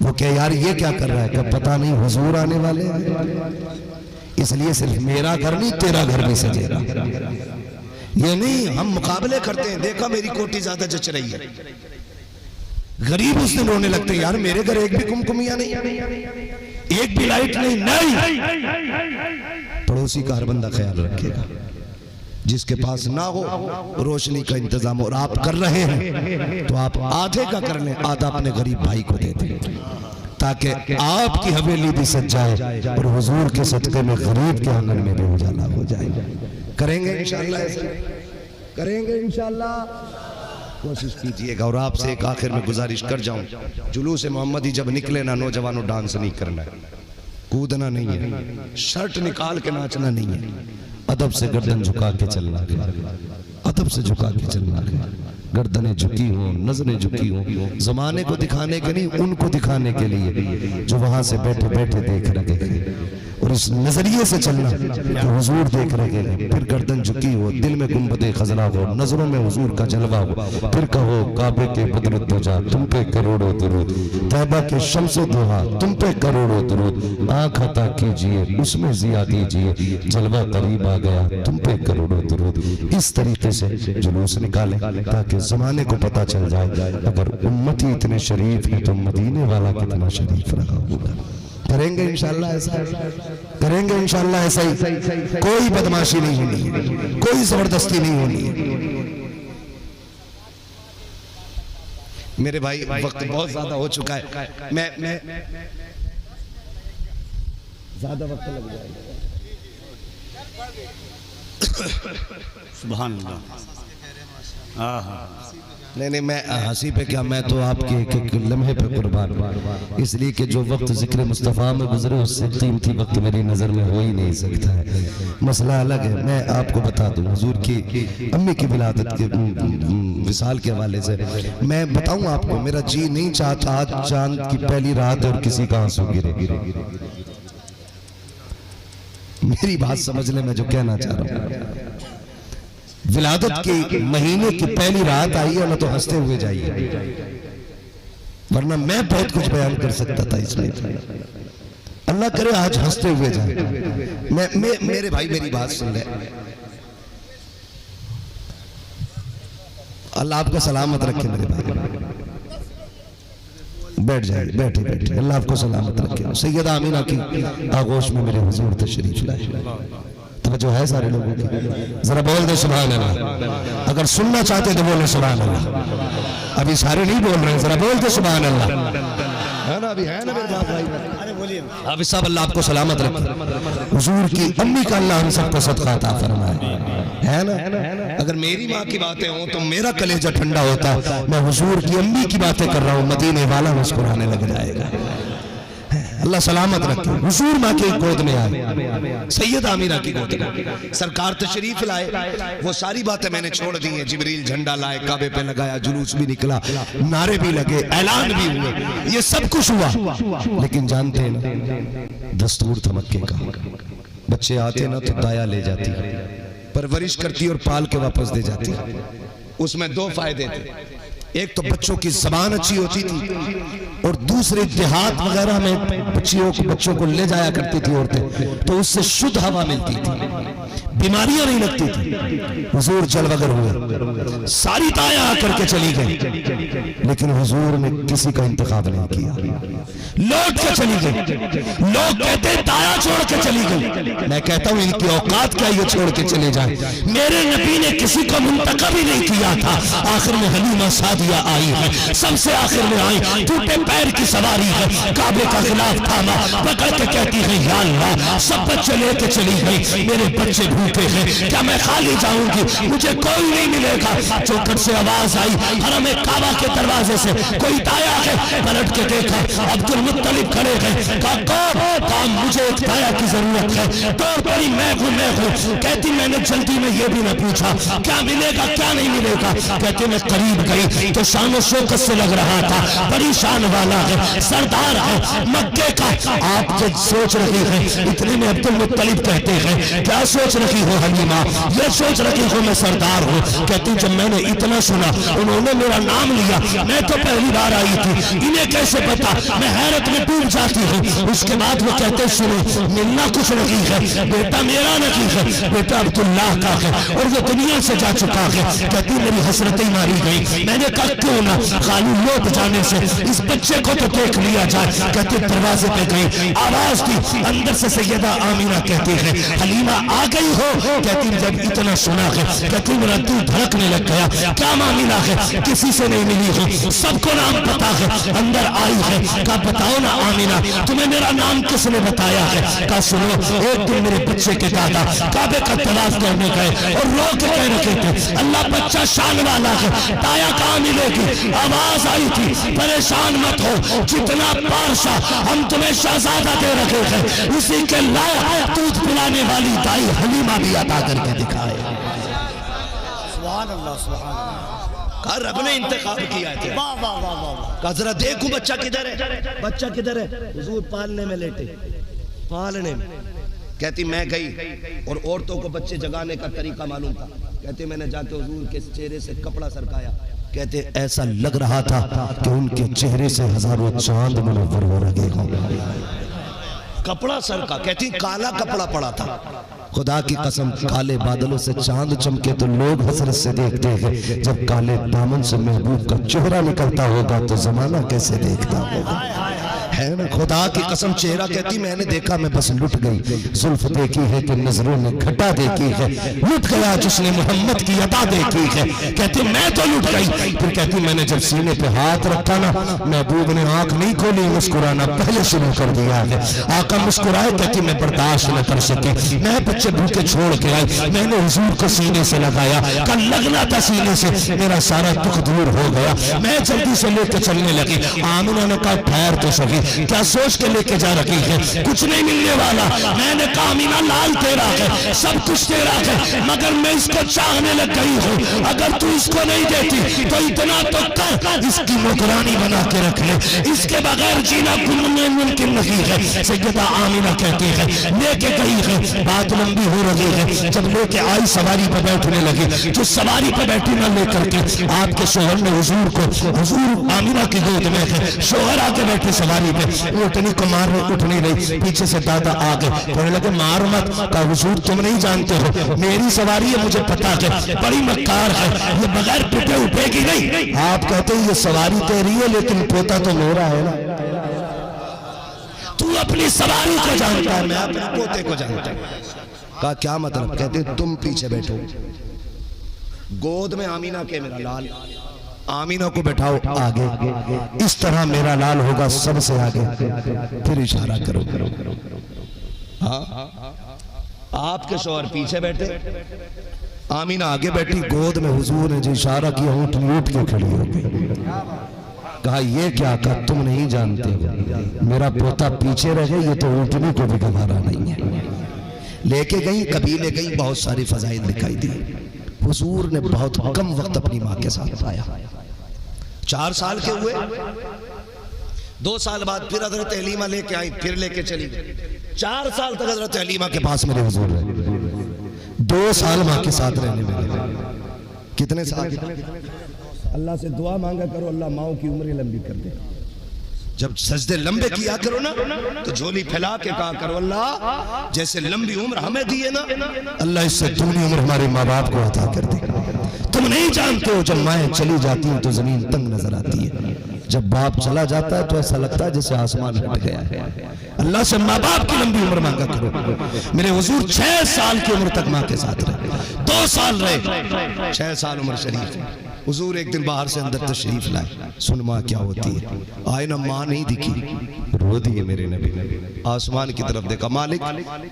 वो क्या यार ये क्या कर रहा है, क्या पता नहीं हुजूर आने वाले हैं, इसलिए सिर्फ मेरा घर नहीं तेरा घर भी सजेगा। ये नहीं हम मुकाबले करते हैं, देखा मेरी कोटी ज्यादा जच रही है, गरीब उस दिन रोने लगते हैं यार मेरे घर एक भी कुमकुमिया नहीं, एक भी लाइट नहीं। पड़ोसी का हर बंदा ख्याल रखेगा, जिसके पास ना हो रोशनी का इंतजाम और आप कर रहे हैं तो आप आधे का कर लें, आधा अपने गरीब भाई को दे दें ताकि आपकी हवेली भी सज जाए और हुजूर के सदके में गरीब के आंगन में भी उजाला हो जाए। करेंगे इंशाअल्लाह, करेंगे इंशाअल्लाह, कोशिश कीजिएगा। और आपसे एक आखिर में गुजारिश कर जाऊं, जुलूस मोहम्मदी जब निकले ना, नौजवानों डांस नहीं करना है, कूदना नहीं है, शर्ट निकाल के नाचना नहीं है, अदब से गर्दन झुका के चलना है, अदब से झुका के चलना है। गर्दनें झुकी हों, नजरें झुकी हों, जमाने को दिखाने के नहीं, उनको दिखाने के लिए जो वहां से बैठे बैठे देख रहे हैं। और इस नजरिए से चलना कि हुजूर देख रहे हैं, फिर गर्दन झुकी हो, दिल में गुंबदे खजरा हो, नजरों में हुजूर का जलवा हो, फिर कहो काबे के बदरत दुजा तुम पे करोड़ों दुरूद, तैबा के शम्स दुहा तुम पे करोड़ों दुरूद, आंख अता कीजिए उसमें जिया दीजिए, जलवा करीब आ गया तुम पे करोड़ों दुरूद। इस तरीके से जुलूस निकालें ताकि जमाने को पता चल जाए अगर उम्मती इतने शरीफ है तो मदीने वाला कितना शरीफ रहा होगा। करेंगे इंशाअल्लाह ऐसा, करेंगे इंशाअल्लाह ऐसा ही। कोई बदमाशी नहीं होनी है, कोई जबरदस्ती नहीं होनी है। मेरे भाई वक्त बहुत ज्यादा हो चुका है, मैं ज्यादा वक्त लग जाएगा। सुभान अल्लाह। हाँ नहीं मैं हंसी पे क्या, मैं तो आपके एक एक लम्हे पे कुर्बान, इसलिए कि जो वक्त जिक्र मुस्तफ़ा में गुजरे उससे कीमती वक्त मेरी नज़र में हो ही नहीं सकता है। मसला अलग है। मैं आपको बता दूं हुजूर की अम्मी की विलादत के विसाल के हवाले से मैं बताऊं आपको, मेरा जी नहीं चाहता आज चांद की पहली रात और किसी का आंसू गिरे। मेरी बात समझ ले, मैं जो कहना चाह रहा हूं। विलादत के महीने की पहली रात आई है ना तो हंसते हुए जाइए, वरना मैं बहुत कुछ बयान कर सकता था इसमें। अल्लाह करे आज हंसते हुए जाए। मैं मेरे भाई मेरी बात सुन ले, अल्लाह आपको सलामत रखे मेरे भाई। बैठ जाइए, बैठे बैठे, अल्लाह आपको सलामत रखे। सैयदा आमीना की आगोश में मेरे हुजूर तशरीफ लाए। जो है सारे लोगों की, जरा बोल दे सुभान अल्लाह। अगर सुनना चाहते तो बोले सुभान अल्लाह। अभी सारे नहीं बोल रहे हैं, जरा बोल दे सुभान अल्लाह। है ना, अभी है ना मेरे भाई। अरे बोलिए। अभी सब अल्लाह आपको सलामत रखे। हुजूर की अम्मी का अल्लाह हम सबको सदका अता फरमाए, है ना। अगर मेरी माँ की बातें हों तो मेरा कलेजा ठंडा होता। मैं हुजूर की अम्मी की बातें कर रहा हूँ, मदीने वाला मुस्कुराने लग जाएगा। अल्लाह सलामत रखे। हुजूर माँ की गोद में आए, सैयद आमीना की गोद में सरकार तशरीफ लाए। वो सारी बातें मैंने छोड़ दी हैं। जिब्रील झंडा लाए, काबे पे लगाया, जुलूस भी निकला, नारे भी लगे, ऐलान भी हुए, ये सब कुछ हुआ। लेकिन जानते हैं ना, दस्तूर था मक्के का, बच्चे आते ना तो दाया ले जाती, परवरिश करती और पाल के वापस दे जाती। उसमें दो फायदे थे, एक तो बच्चों की जबान अच्छी होती थी और दूसरे देहात वगैरह में बच्चों को ले जाया करती थी औरतें, तो उससे शुद्ध हवा मिलती थी, बीमारियां नहीं लगती थी। हुजूर जलवगर हुए, सारी ताया आकर के चली गई, लेकिन हुजूर ने किसी का इंतखाब नहीं किया, लौट के चली गई। लोग कहते ताया छोड़ के चली गई, मैं कहता हूं इनकी औकात क्या ये छोड़ के चले जाए। मेरे नबी ने किसी को मुंतखब ही नहीं किया था। आखिर में हलीमा सादिया आई है, सबसे आखिर में आई, टूटे पैर की सवारी है, काबे का खिलाफ थामा, पकड़ के कहती है या अल्लाह, सब बच्चे लेके चली गई, मेरे बच्चे भूखे हैं, क्या मैं खाली जाऊंगी, मुझे कोई नहीं मिलेगा। चौखट से आवाज आई, हरम काबा के दरवाजे से कोई ताया है, पलट के देखा, अब्दुल मुत्तलिब खड़े हैं। कहा मुझे एक ताया की जरूरत है, दौड़ पड़ी, मैं हूं। कहती मैंने जल्दी में ये भी न पूछा क्या मिलेगा क्या नहीं मिलेगा। कहते मैं करीब गई तो शान शौकत से लग रहा था, बड़ी शान वाला है, सरदार है मक्के का। आप जब सोच रही है, इतने में अब्दुल मुत्तलिब कहते हैं क्या सोच रही हो हलीमा, ये सोच रही हो मैं सरदार हूँ। कहती जब मैंने इतना सुना, उन्होंने मेरा नाम लिया, मैं तो पहली बार आई थी, इन्हें कैसे पता, मैं हैरत में डूब जाती हूँ। उसके बाद वो कहते सुनो मिलना कुछ नहीं है, बेटा मेरा नहीं है, बेटा अब्दुल्लाह का है और वो दुनिया से जा चुका है। कहती मेरी हसरतें मारी गई। मैंने कहा क्यों ना खाली लौट जाने से इस बच्चे को तो देख लिया जाए। कहते दरवाजे पे गई, आवाज दी, अंदर से सैयदा आमीना कहती है हलीमा आ गई हो। कहती जब इतना सुना है, कहती मेरा दिल धड़कने लग गया, क्या मामला है, किसी से नहीं मिली हो, सबको नाम पता है, अंदर आई है। कहा बताओ ना आमीना तुम्हें मेरा नाम किसने बताया है। कहा सुनो, एक दिन मेरे बच्चे के दादा काबे का तवाफ करने गए और रो के कह रखे थे अल्लाह बच्चा शान वाला है, ताया कहाँ मिलेगी। आवाज आई थी परेशान मत हो, जितना पारसा हम तुम्हें शहजादा दे रखे हैं, उसी के लायक दूध पिलाने वाली दाई हलीमा भी अता करके दिखाए। सुभान अल्लाह, सुभान अल्लाह। कहा रब ने इंतखाब किया है। वाह वाह वाह वाह। कहा जरा देखूं बच्चा किधर है, बच्चा किधर है। हुजूर पालने में लेटे, पालने में कहती मैं गई और औरतों को बच्चे जगाने का तरीका मालूम था। कहते मैंने जाके हुजूर के चेहरे से कपड़ा सरकाया। कहते ऐसा लग रहा था कि उनके चेहरे से हजारों चांद मुनव्वर हो रहे हों। कपड़ा सरका, कहती काला कपड़ा पड़ा था। खुदा की कसम काले बादलों से चांद चमके तो लोग हसरत से देखते हैं, जब काले दामन से महबूब का चेहरा निकलता होगा तो जमाना कैसे देखता होगा। है ना, खुदा की कसम चेहरा कहती मैंने देखा मैं बस लुट गई। जुल्फ देखी है कि नजरों ने घटा देखी है, लुट गया जिसने मोहम्मद की अदा देखी है। कहती मैं तो लुट गई। फिर कहती मैंने जब सीने पे हाथ रखा ना, महबूब ने आंख नहीं खोली, मुस्कुराना पहले शुरू कर दिया है। आका मुस्कुराए, कहती मैं बर्दाश्त न कर सकी, मैं बच्चे भूखे छोड़ के आई, मैंने हुजूर को सीने से लगाया, कल लगना था सीने से, मेरा सारा दुख दूर हो गया। मैं जल्दी से लेकर चलने लगी। आमिना ने कहा ठहर तो सही, क्या सोच के लेके जा रही है, कुछ नहीं मिलने वाला। मैंने कहा आमिना लाल तेरा है, सब कुछ तेरा है, मगर मैं इसको चाहने लग गई हूँ। अगर तू इसको नहीं देती तो इतना तो कर, इसकी नौकरानी बना के रख ले, इसके बगैर जीना मुमकिन नहीं है। सैयदा आमिना कहती है लेके गई है, बात लंबी हो रही है। जब लेके आई सवारी पर बैठने लगी, जो सवारी पर बैठी ना लेकर के आपके शोहर ने हुजूर को, हुजूर आमिना की गोद में है, शोहर आके बैठे सवारी पे, उठनी को मार उठ नहीं रही। पीछे से दादा आ गए, कहने लगे मार मत। कहा हुजूर तुम नहीं जानते हो, मेरी सवारी है, मुझे पता है, बड़ी मक्कार है, ये बगैर पिटे उठेगी नहीं। आप कहते हैं ये सवारी तेरी है लेकिन पोता तो मेरा है ना। तू अपनी सवारी को जानता है, मैं अपने पोते को जानता हूं। कहा क्या मतलब? कहते तुम पीछे बैठो, गोद में आमीना के मेरा लाल, आमीना को बैठाओ आगे, इस तरह मेरा लाल होगा सबसे आगे, फिर इशारा करो। हाँ, आपके शौहर पीछे बैठे, आमीना आगे बैठी, गोद में हुजूर ने जो इशारा किया ऊँटनी उठ के खड़ी हो गई। कहा ये क्या? कहा तुम नहीं जानते, मेरा पोता पीछे रहे, ये तो ऊँटनी को भी गवारा नहीं है। लेके गई, कबीले गई, बहुत सारी फजाइल दिखाई दी। हुजूर ने बहुत कम वक्त अपनी माँ के साथ पाया। 4 साल के हुए, 2 साल बाद फिर हजरत हलीमा लेके आई, फिर लेके चली गई। 4 साल तक हजरत हलीमा के पास मेरे हुजूर रहे, 2 साल माँ के साथ रहने में। कितने साल? अल्लाह से दुआ मांगा करो, अल्लाह माओ की उम्र लंबी कर दे। जब सजदे लंबे किया करो ना, तो झोली फैला के कहा करो अल्लाह जैसे लंबी उम्र हमें दी है ना, अल्लाह इससे दूनी उम्र हमारे माँ बाप को अता कर दे। तुम नहीं जानते हो, जब माएँ चली जाती हैं तो जमीन तंग नजर आती है, जब बाप चला जाता है तो ऐसा लगता है जैसे आसमान हट गया है। अल्लाह से माँ बाप की लंबी उम्र मांगा करो। मेरे हुजूर 6 साल की उम्र तक माँ के साथ रहे, 2 साल रहे, 6 साल उम्र शरीफ। हुजूर एक दिन बाहर से अंदर तशरीफ लाए, सुन माँ क्या होती है। आए ना, माँ नहीं दिखी, रो दिए मेरे नबी। आसमान की तरफ देखा, मालिक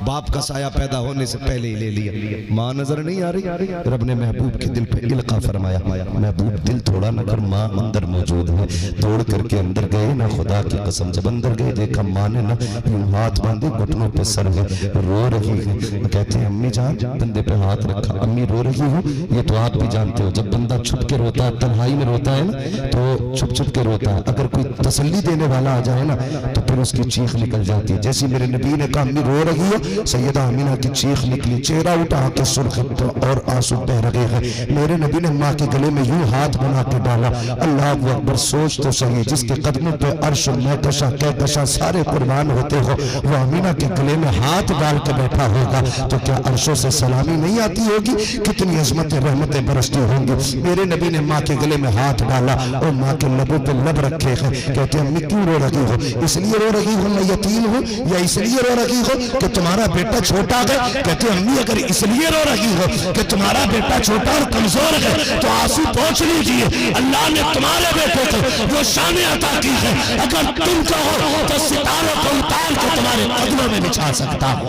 बाप का साया पैदा होने से पहले ही ले लिया, माँ नजर नहीं आ रही। रब ने महबूब के दिल पे इल्का फरमाया, महबूब दिल थोड़ा न कर, माँ अंदर मौजूद है। दौड़ करके अंदर गए ना, खुदा की कसम जब अंदर गए देखा माँ ने ना यूं हाथ बांधे, घुटनों पे सर है, रो रही है। कहते हैं अम्मी जान, बंदे पे हाथ रखा, अम्मी रो रही हूँ। ये तो आप भी जानते हो, जब बंदा छुप के रोता है, तन्हाई में रोता है ना, तो छुप छुप के रोता है। अगर कोई तसल्ली देने वाला आ जाए ना तो फिर उसकी चीख निकल जाती है। जैसे मेरे नबी ने कहा अम्मी रो रही हो, सैयदा अमीना की चीख निकली, चेहरा उठा के सुर्ख और आंसू बह रहे हैं। मेरे नबी ने माँ के गले में यूं हाथ बना के डाला। अल्लाह अकबर, सोच तो सही, जिसके कदमों पे अर्श महकशा कहकशा सारे कुर्बान होते हो, वो अमीना के गले में हाथ डाल के बैठा होगा तो क्या अर्शों से सलामी नहीं आती होगी? कितनी अजमतें रहमतें बरसती होंगी। मेरे नबी ने माँ के गले में हाथ डाला और माँ के लबों पे लब रखे हैं। कहते हैं अम्मी क्यों रो रही हो? इसलिए रो रही हूँ मैं यतीम हूँ, या इसलिए रो रही हो कि तुम्हारा बेटा छोटा है? कहते हैं अम्मी अगर इसलिए रो रही हो कि तुम्हारा बेटा छोटा और कमजोर है तो आंसू पोंछ लीजिए, अल्लाह ने तुम्हारे बेटे को वो शान अता की है, अगर तुम कहो तो सितारों को उतार के तुम्हारे कदमों में बिछा सकता हूँ।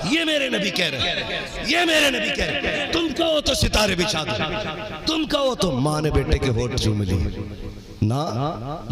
ये मेरे नबी कह रहे हैं, ये मेरे नबी कह रहे हैं। तुम कहो तो सितारे बिछा दो, तुम कहो तो माँ ने बेटे के होठ चूम लिए ना।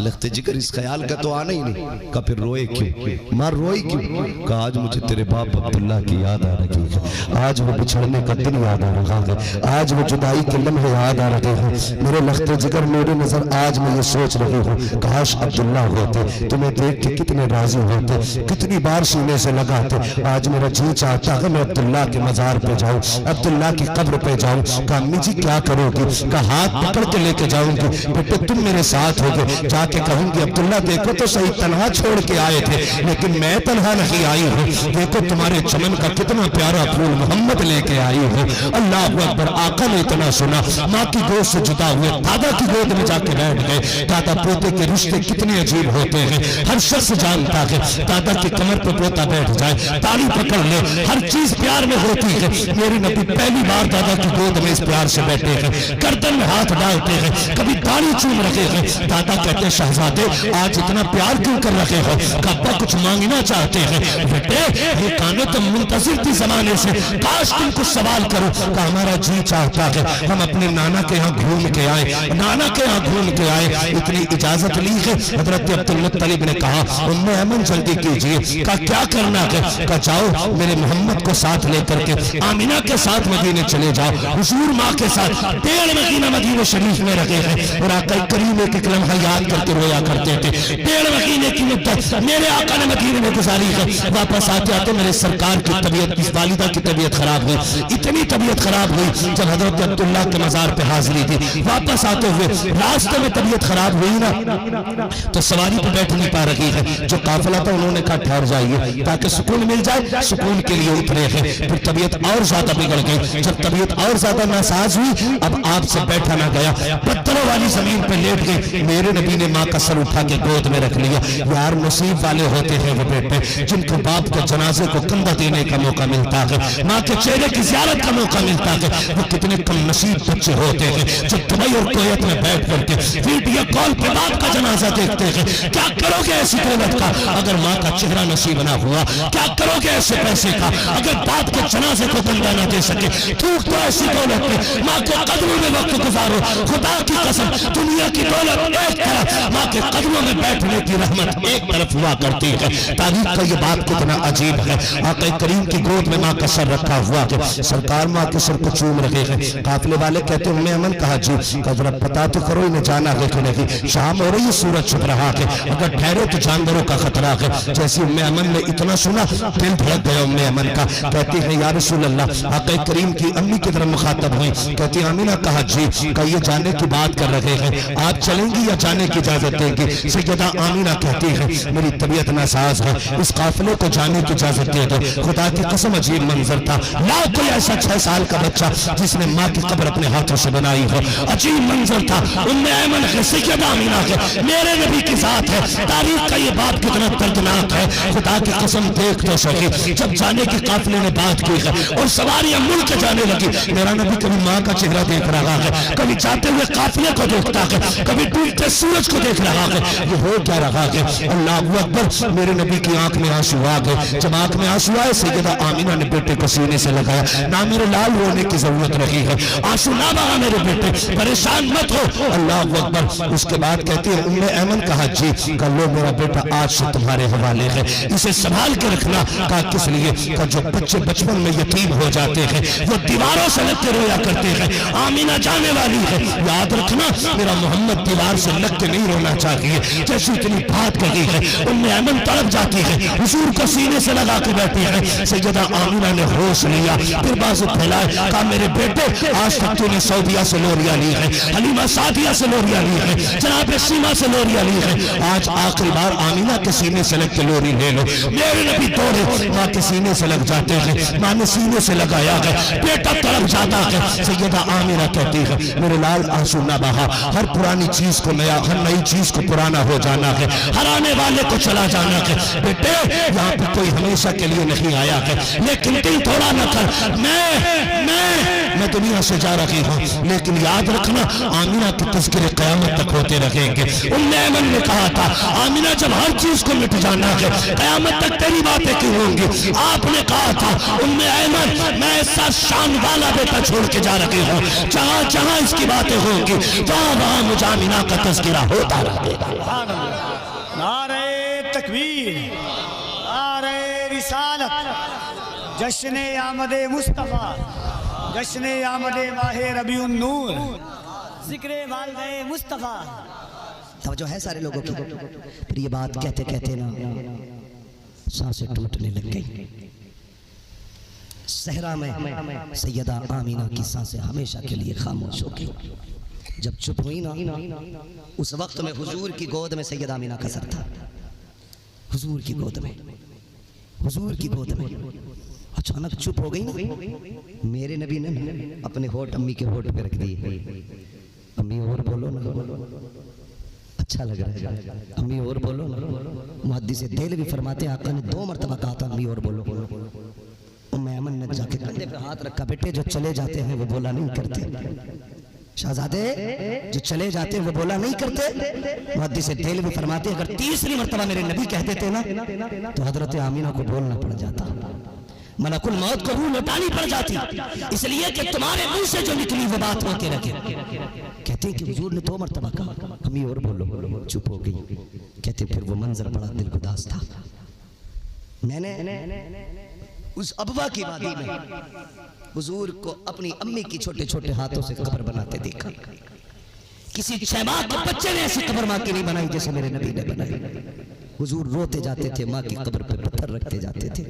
लगते जिक्र इस ख्याल का तो आना ही नहीं। का फिर रोए क्यों, माँ रोई क्यों? का आज मुझे तेरे बाप अब्दुल्ला की याद आ रही है, आज वो बिछड़ने का दिन याद आ रहा है, आज वो जुदाई के लम्हे याद आ रहे हैं। मेरे लगते जिक्र मेरे नजर आज मैं ये सोच रही हूँ, काश अब्दुल्ला होते, तुम्हें देख के कितने राजी होते, कितनी बार सीने से लगाते। आज मेरा जी चाहता है मैं अब्दुल्ला के मजार पे जाऊँ, अब्दुल्ला की कब्र पे जाऊँ। का अम्मी जी क्या करोगी? का हाथ पकड़ के लेके जाऊंगी, बेटे तुम मेरे साथ हो गए। जाके कहूंगी अब्दुल्ला देखो तो सही, तन्हा छोड़ के आए थे लेकिन मैं तन्हा नहीं आई हूँ। देखो तुम्हारे चमन का कितना प्यारा फूल मोहम्मद लेके आई हूँ। अल्लाह अकबर। आका ने इतना सुना, माँ की गोद से जुदा हुए दादा की गोद में जाके बैठ गए। दादा पोते के रिश्ते कितने अजीब होते हैं। हर शख्स जानता है दादा की कमर पर पोता बैठ जाए, ताली पकड़ ले, हर चीज प्यार में होती है। मेरे नबी पहली बार दादा की गोद में इस प्यार से बैठे हैं, गर्दन में हाथ डालते हैं, कभी दाढ़ी चूम रखे हैं। दादा कहते शहजादे आज इतना प्यार क्यों कर रहे हो? कब्बा कुछ मांगना चाहते हैं? बेटे ये काने तो मुंतजिर थी जमाने से, काश तुम कुछ सवाल करो। का हमारा जी चाहता है हम अपने नाना के यहाँ घूम के आए, नाना के यहाँ घूम के आए। इतनी इजाजत ली है। हजरत अब्दुल मुत्तलिब ने कहा उम्मे अमन जल्दी कीजिए। का क्या करना है? का जाओ मेरे मोहम्मद को साथ लेकर के आमिना के साथ मदीने चले जाओ। हुजूर माँ के साथ 1.5 महीना मदीने शरीफ में रखे हैं और आका करीम एक लम्हा याद करके रोया करते थे। 1.5 महीने की मुद्दत मेरे आका ने मदीने में गुजारी है। वापस आते आते मेरे सरकार की तबीयत, इस वालिदा की तबीयत खराब हुई। इतनी तबीयत खराब हुई जब हजरत अब्दुल्ला के मजार पे हाजिरी थी। वापस आते हुए रास्ते में तबीयत खराब हुई ना, तो सवारी पे बैठ नहीं पा रही है। जो काफिला था उन्होंने कहा ठहर जाइए ताकि सुकून मिल जाए। सुकून के लिए उतरे हैं, फिर तबीयत और ज्यादा बिगड़ गई। जब तबीयत और ज्यादा नासाज हुई, अब आपसे बैठा ना गया, पत्थरों वाली जमीन पे लेट गए। मेरे नबी ने माँ का सर उठा के गोद में रख लिया। यार नसीब वाले होते हैं वो बेटे जिनको बाप के जनाजे को कंधा देने का मौका मिलता है, माँ के चेहरे की ज़ियारत का मौका मिलता है। वो कितने कम नसीब बच्चे होते हैं जो दुबई और कुवैत में बैठ करके वीडियो कॉल पे बाप का जनाजा देखते हैं। क्या करोगे ऐसी दौलत का अगर माँ का चेहरा नसीब ना हुआ? क्या करोगे ऐसे पैसे का अगर बाप के जनाजे को कंधा ना दे सके? थूक तो ऐसी दौलत में माँ के कदमों में वक्त गुजारो। खुदा की कसम दुनिया की दौलत एक तरफ, माँ के कदमों में बैठने की रहमत एक तरफ हुआ करती है। तारीख का ये बात कितना अजीब है। आका करीम की गोद में माँ का सर रखा हुआ है, सरकार माँ के सर को चूम रहे हैं। काफिले वाले कहते उम्मे अमन कहा जी का जरा पता तो करो इन्हें जाना है कि नहीं? शाम हो रही है, सूरज छुप रहा है, अगर ठहरे तो जानवरों का खतरा है। जैसे उम्मे अमन ने इतना सुना दिल धड़क गया उम्मे अमन का। कहती है या रसूल अल्लाह। आका करीम की अम्मी की तरफ मुखातब हुई, कहती आमीना कहा जी का ये जाने की बात कर रहे हैं, आप चलेंगी या जाने की इजाजत देंगी? सैयदा आमीना कहती है मेरी तबीयत नासाज है, इस काफिले को जाने की इजाजत दे दो। खुदा की कसम अजीब मंजर था। ना कोई ऐसा 6 साल का बच्चा जिसने माँ की कब्र अपने हाथों से बनाई हो। अजीब मंजर था। उम्मे ऐमन है, सैयदा आमीना है, मेरे नबी के साथ है। तारीख का ये बात कितना दर्दनाक है। खुदा की कसम देख तो सके जब जाने की काफिले ने बात की है और सवारियां मुड़ के जाने लगी, मेरा नबी कभी माँ का चेहरा देख रहा है, कभी जाते हुए काफिले को देखता है, कभी डूबते सूरज को देख रहा है। ये हो क्या रहा है? अल्लाह अकबर। मेरे नबी की आंख में आंसू आ गए। जब आंख में आंसू आए सैयदा आमीना ने बेटे को सीने से लगाया। ना मेरे लाल रोने की जरूरत रही है, आंसू ना बहा मेरे बेटे, परेशान मत हो। अल्लाह अकबर। उसके बाद कहती है उम्मे ऐमन कहा जी कल लो मेरा बेटा आज से तुम्हारे हवाले है, इसे संभाल के रखना। कहा किस लिए? का जो बच्चे बचपन में यतीम हो जाते हैं वो दीवारों से लग के रोया करते हैं, आमीना जाने वाली है, याद रखना मेरा मोहम्मद दीवार से लग के नहीं रोना चाहिए। जैसी इतनी बात कही है उम्मे ऐमन तड़प जाती है, हुजूर को सीने से लगा के बैठी है। सैयदा आमीना ने होश लिया, फिर बाजू फैलाए, कहा मेरे बेटे आज तक तूने सऊदिया से लोरिया ली है, हलीमा सादिया से लोरिया ली है, जनाब सीमा से लोरिया ली है, आज आखिरी बार आमीना के सीने से लग के लोरी ले लो। मेरे नबी दौड़े माँ के सीने से लग जाते हैं, माँ ने सीने से लगाया है, बेटा तड़प जाता है। सैयदा आमीना कहती है मेरे लाल आंसू ना बहा, हर पुरानी चीज को नया, हर नई चीज को पुराना हो जाना है, हर आने वाले को चला जाना है। बेटे यहाँ पे कोई हमेशा के लिए नहीं आया है, लेकिन दिल थोड़ा न कर। मैं मैं दुनिया से जा रही हूँ, लेकिन याद रखना आमिना के तज़किरे क़यामत तक होते रहेंगे। उम्मे ऐमन ने कहा था आमिना जब हर चीज को मिट जाना है क़यामत तक तेरी बातें क्यों होंगी। आपने कहा था उम्मे ऐमन मैं ऐसा शान वाला बेटा छोड़ के जा रही हूँ, जहाँ जहाँ इसकी बातें होंगी वहाँ वहाँ मुझे आमिना का तज़किरा होता रहेगा। नारे तकबीर, नारे रिसालत, जश्न आमदे मुस्तफ़ा, जश्न आमदे माहे रबीउन नूर, जिक्रे वालिदे मुस्तफ़ा। तवज्जो है सारे लोगों की। फिर ये बात कहते कहते ना सांसें टूटने लग गई। सहरा में सैयदा आमीना की सांसें हमेशा के लिए खामोश हो गई। जब चुप हुई ना, उस वक्त में हुजूर की गोद में सैयदा आमीना का सर था। हुजूर की गोद में, हुजूर की गोद में अचानक चुप हो गई ना। मेरे नबी ने अपने होठ अम्मी के होठ पे रख दिए। अम्मी और बोलो ना, अच्छा लग रहा है, अम्मी और बोलो ना। मुहद्दिस दिल भी फरमाते हैं आका ने 2 मरतबा कहा था अम्मी और बोलो। उम्मे ऐमन ने जाके कंधे पे हाथ रखा, बेटे जो चले जाते हैं वो बोला नहीं करते, शहजादे जो चले जाते हैं वो बोला नहीं करते। मुहद्दिस दिल भी फरमाते अगर 3री मरतबा मेरे नबी कह देते ना तो हजरत आमीना को बोलना पड़ जाता, मलकुल मौत को रूह लौटानी पड़ जाती, इसलिए कि तुम्हारे मुंह से जो निकली वो बात होके रखे। कहते कि हुजूर ने 2 मरतबा कहा अम्मी और बोलो, चुप हो गई। कहते फिर वो मंजर बड़ा दिल गुदास था। मैंने उस अबवा की वादी में हुजूर को अपनी अम्मी की छोटे छोटे हाथों से कब्र बनाते देखा। किसी 6 माह के बच्चे ने ऐसी कब्र माँ की नहीं बनाई जैसे मेरे नबी ने बनाई। हुजूर रोते जाते थे, माँ की कब्र पे पत्थर रखते जाते थे,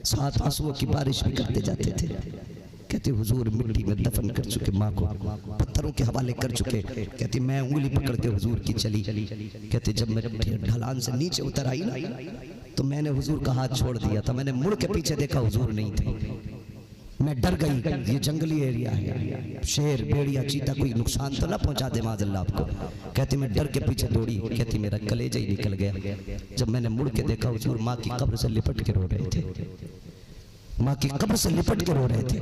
साथ आंसुओं की बारिश भी करते जाते थे। कहते हुजूर मिट्टी में दफन कर चुके माँ को, पत्थरों के हवाले कर चुके। कहते मैं उंगली पकड़ के हुजूर की चली। कहते जब मैं ढलान से नीचे उतर आई ना तो मैंने हुजूर का हाथ छोड़ दिया था। मैंने मुड़ के पीछे देखा हुजूर नहीं थे। मैं डर गई, ये जंगली एरिया है, शेर भेड़िया चीता कोई नुकसान तो ना पहुंचा दे माज़अल्लाह आपको। कहती मैं डर के पीछे दौड़ी। कहती मेरा कलेजा ही निकल गया जब मैंने मुड़ के देखा हुजूर माँ की कब्र से लिपट के रो रहे थे, माँ की कब्र से लिपट के रो रहे थे।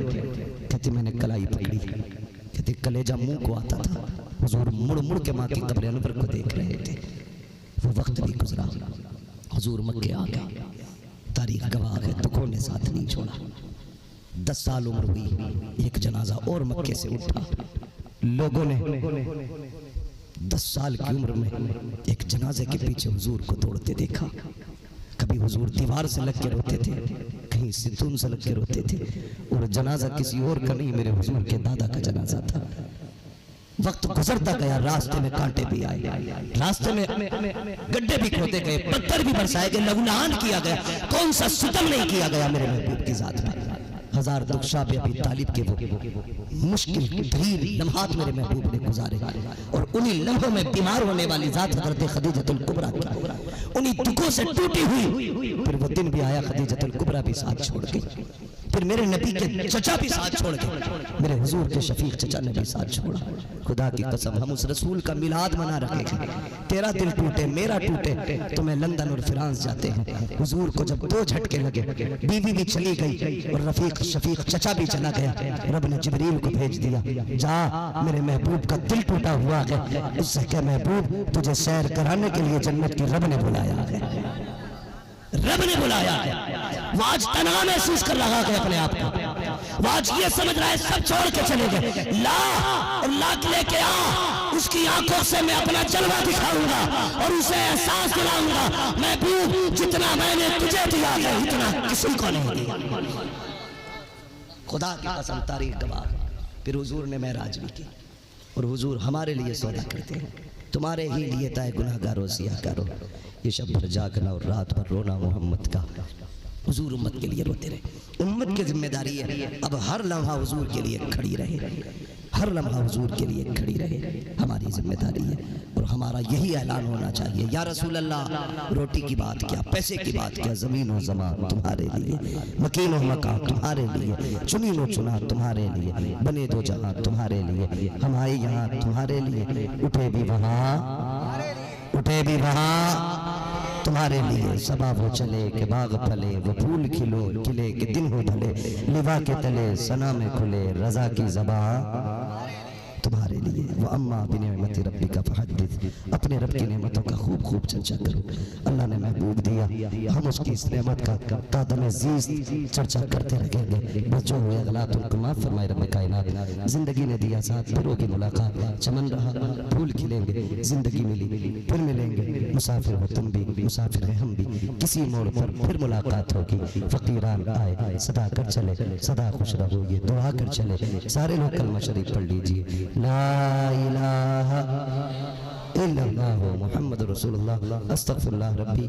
कहती मैंने कलाई पकड़ी। कहती कलेजा मुंह को आता था। हुजूर मुड़ मुड़ के माँ की कब्र अनवर को देख रहे थे। वो वक्त भी गुजरा, हुजूर मक्के आ गए। तारीख गवाह है, दुखों ने साथ नहीं छोड़ा। 10 साल उम्र हुई, एक जनाजा और मक्के से उठा। लोगों ने 10 साल की उम्र में एक जनाजे के पीछे हुजूर को दौड़ते देखा। कभी हुजूर दीवार से लग के रोते थे, कहीं सितून से लग के रोते थे, और जनाजा किसी और का नहीं, मेरे हुजूर के दादा का जनाजा था। वक्त गुजरता गया, रास्ते में कांटे भी आए, रास्ते में गड्ढे भी खोदे गए, पत्थर भी बरसाए गए, लहूनान किया गया। कौन सा सितम नहीं किया गया मेरे महबूब की जात में। 1000 दुख्शा भी अभी तालिब के वो मुश्किल तरीन लम्हात मेरे महबूब ने गुजारे, और उन्हीं लम्हों में बीमार होने वाली जात हज़रत खदीजतुल कुबरा की उन्हीं दुखों से टूटी हुई। फिर वो दिन भी आया, खदीजतुल कुबरा भी साथ छोड़ गई। फिर मेरे नबी के चचा भी साथ छोड़ गए, मेरे हुजूर के शफीक चचा ने भी साथ छोड़ा। खुदा की कसम हम उस रसूल का मिलाद मना रखेंगे। तेरा दिल टूटे मेरा टूटे तो मैं लंदन और फ्रांस जाते हैं। हुजूर को जब 2 झटके लगे, बीवी भी चली गई और रफीक शफीक चचा भी चला गया, रब ने जिब्रील को भेज दिया, जा मेरे महबूब का दिल टूटा हुआ है, उससे क्या महबूब तुझे सैर कराने के लिए जन्नत की रब ने बुलाया है, रब ने बुलाया है। वो आज तन्हा महसूस कर रहा है अपने आप को, वो आज ये समझ रहा है सब छोड़ के चले गए। ला और लाख लेके आ, उसकी आंखों से मैं अपना जलवा दिखाऊंगा और उसे एहसास दिलाऊंगा, महबूब जितना मैंने तुझे दिया है इतना किसी को नहीं दिया। खुदा की कसम तारीख गवाह। फिर हुजूर ने मेराज भी की, और हुजूर हमारे लिए सौदा करते हैं, तुम्हारे ही लिए ताए गुनाहगारों सियाहकारों, ये शब भर जागना और रात भर रोना मोहम्मद का। हुजूर उम्मत के लिए रोते रहे। उम्मत की जिम्मेदारी है अब हर लम्हा हुजूर के लिए खड़ी रहे, हर लम्हा हुजूर के लिए खड़ी रहे, हमारी जिम्मेदारी है। और हमारा यही ऐलान होना चाहिए, या रसूल अल्लाह रोटी की बात क्या, पैसे की बात क्या, ज़मीन और ज़मान तुम्हारे लिए, मकीन और मकान तुम्हारे लिए, चुनी नो चुना तुम्हारे लिए, बने दो जहां तुम्हारे लिए, हम आए यहाँ तुम्हारे लिए, उठे भी वहाँ, उठे भी वहाँ, तुम्हारे लिए सबा वो चले के बाग फले, वो फूल खिलो खिले के दिन हो ढले, लिवा के तले सना में खुले रजा की ज़बा तुम्हारे लिए। वो अम्मा बिनेमति रब्बी का फहद्दिस, अपने रब की नेमतों का खूब खूब चर्चा करो। अल्लाह ने महबूब दिया, हम उसकी इस नेमत का तादम अज़ीज़ चर्चा करते रहेंगे। बस जो हुए गलत उनको माफ़ फरमाए रब कायनात। जिंदगी ने दिया साथ, फिर होगी मुलाकात, चमन रहा फूल खिलेंगे, जिंदगी मिली फिर मिलेंगे। मुसाफिर हो तुम भी, मुसाफिर है हम भी, किसी मोड़ पर फिर मुलाकात होगी। फकीरान आए सदा कर चले, सदा खुश रहो ये दुआ कर चले। सारे लोग कलमा शरीफ पढ़ लीजिए। ला इलाहा इल्लल्लाह मुहम्मद रसूलुल्लाह अस्तगफिरुल्लाह रब्बी।